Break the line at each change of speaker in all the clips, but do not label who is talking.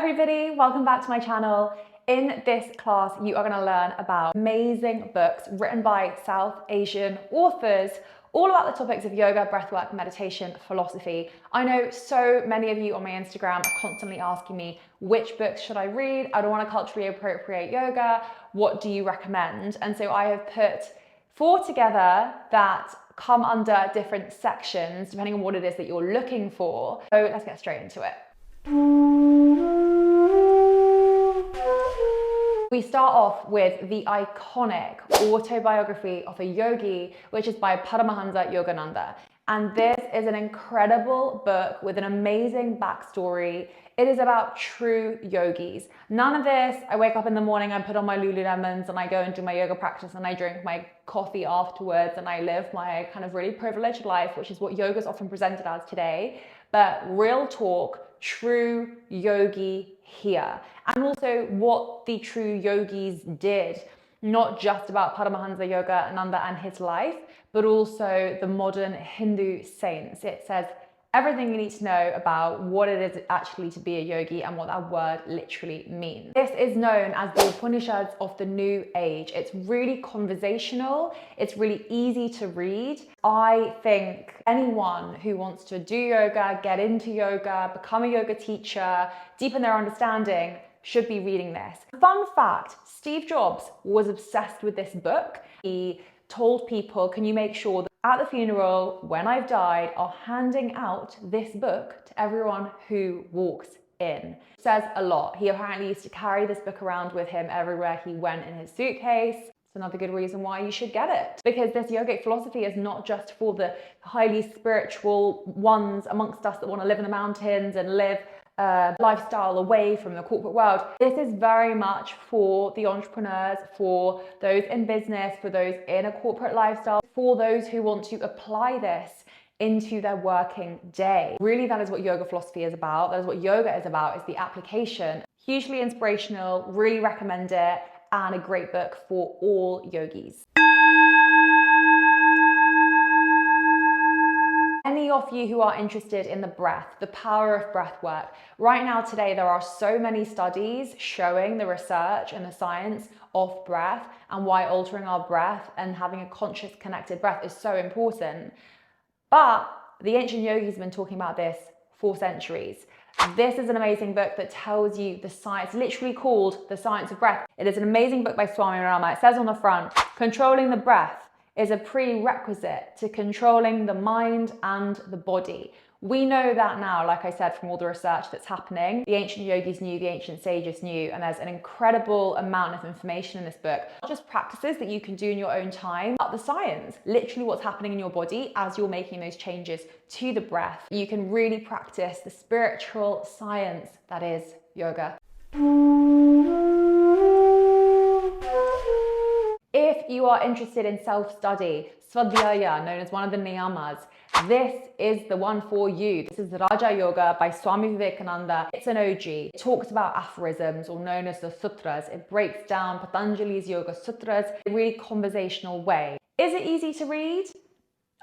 everybody, welcome back to my channel. In this class, you are going to learn about amazing books written by South Asian authors, all about the topics of yoga, breathwork, meditation, philosophy. I know so many of you on my Instagram are constantly asking me, which books should I read? I don't want to culturally appropriate yoga. What do you recommend? And so I have put 4 together that come under different sections, depending on what it is that you're looking for. So let's get straight into it. We start off with the iconic autobiography of a yogi, which is by Paramahansa Yogananda. And this is an incredible book with an amazing backstory. It is about true yogis. None of this, I wake up in the morning, I put on my Lululemons and I go and do my yoga practice and I drink my coffee afterwards and I live my kind of really privileged life, which is what yoga is often presented as today. But real talk, true yogi here. And also what the true yogis did, not just about Paramahansa Yogananda and his life, but also the modern Hindu saints. It says everything you need to know about what it is actually to be a yogi and what that word literally means. This is known as the Upanishads of the New Age. It's really conversational. It's really easy to read. I think anyone who wants to do yoga, get into yoga, become a yoga teacher, deepen their understanding, should be reading this. Fun fact, Steve Jobs was obsessed with this book. He told people, can you make sure that at the funeral, when I've died, are handing out this book to everyone who walks in. It says a lot. He apparently used to carry this book around with him everywhere he went in his suitcase. It's another good reason why you should get it. Because this yogic philosophy is not just for the highly spiritual ones amongst us that want to live in the mountains and live a lifestyle away from the corporate world. This is very much for the entrepreneurs, for those in business, for those in a corporate lifestyle, for those who want to apply this into their working day. Really, that is what yoga philosophy is about. That is what yoga is about, is the application. Hugely inspirational, really recommend it, and a great book for all yogis. Any of you who are interested in the breath, the power of breath work, right now today there are so many studies showing the research and the science of breath and why altering our breath and having a conscious connected breath is so important. But the ancient yogis have been talking about this for centuries. This is an amazing book that tells you the science, literally called The Science of Breath. It is an amazing book by Swami Rama. It says on the front, controlling the breath is a prerequisite to controlling the mind and the body. We know that now, like I said, from all the research that's happening. The ancient yogis knew, the ancient sages knew, and there's an incredible amount of information in this book. Not just practices that you can do in your own time, but the science, literally what's happening in your body as you're making those changes to the breath. You can really practice the spiritual science that is yoga. If you are interested in self-study, Svadhyaya, known as one of the niyamas, this is the one for you. This is Raja Yoga by Swami Vivekananda. It's an OG. It talks about aphorisms, or known as the sutras. It breaks down Patanjali's yoga sutras in a really conversational way. Is it easy to read?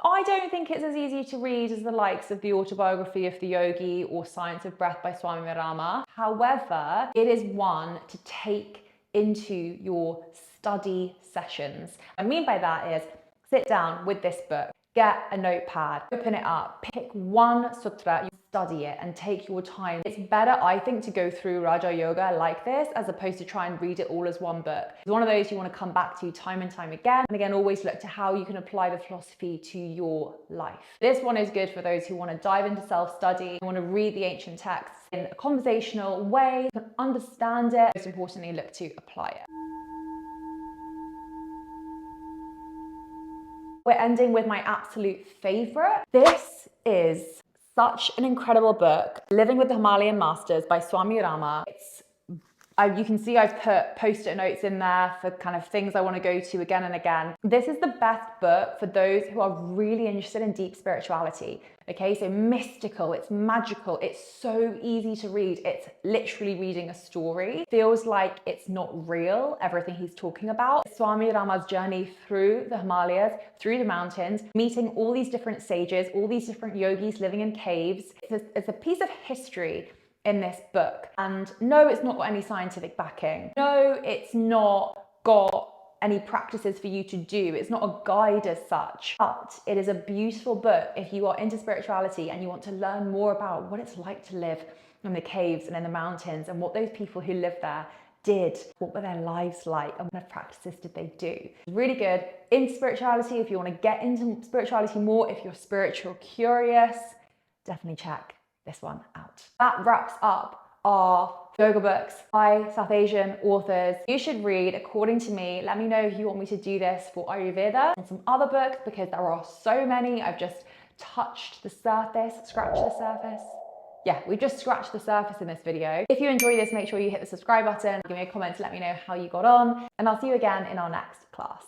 I don't think it's as easy to read as the likes of the autobiography of the yogi or Science of Breath by Swami Rama. However, it is one to take into your study sessions. What I mean by that is sit down with this book, get a notepad, open it up, pick one sutra, you study it and take your time. It's better, I think, to go through Raja Yoga like this as opposed to try and read it all as one book. It's one of those you want to come back to time and time again. And again, always look to how you can apply the philosophy to your life. This one is good for those who want to dive into self-study, who want to read the ancient texts in a conversational way, you can understand it, most importantly, look to apply it. We're ending with my absolute favorite. This is such an incredible book, Living with the Himalayan Masters by Swami Rama. You can see I've put post-it notes in there for kind of things I want to go to again and again. This is the best book for those who are really interested in deep spirituality. Okay, so mystical, it's magical, it's so easy to read. It's literally reading a story. Feels like it's not real, everything he's talking about. Swami Rama's journey through the Himalayas, through the mountains, meeting all these different sages, all these different yogis living in caves. It's a piece of history in this book. And no, it's not got any scientific backing. No, it's not got any practices for you to do. It's not a guide as such, but it is a beautiful book if you are into spirituality and you want to learn more about what it's like to live in the caves and in the mountains and what those people who lived there did, what were their lives like, and what practices did they do. It's really good in spirituality if you want to get into spirituality more, if you're spiritual curious, definitely check this one out. That wraps up our yoga books by South Asian authors. You should read, according to me. Let me know if you want me to do this for Ayurveda and some other books, because there are so many. I've just touched the surface, scratched the surface. Yeah, we just scratched the surface in this video. If you enjoyed this, make sure you hit the subscribe button, give me a comment to let me know how you got on, and I'll see you again in our next class.